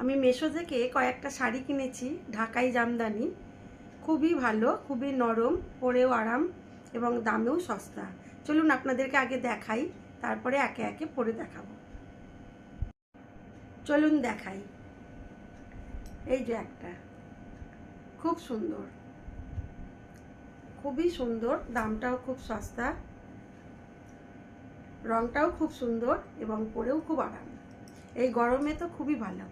আমি মেশো থেকে কয়েকটা শাড়ি কিনেছি, ঢাকাই জামদানি। খুবই ভালো, খুবই নরম, পরেও আরাম এবং দামেও সস্তা। চলুন আপনাদেরকে আগে দেখাই, তারপরে একে একে পরে দেখাবো। চলুন দেখাই। এই যে একটা, খুব সুন্দর, খুবই সুন্দর, দামটাও খুব সস্তা, রংটাও খুব সুন্দর এবং পরেও খুব আরাম। এই গরমে তো খুবই ভালো।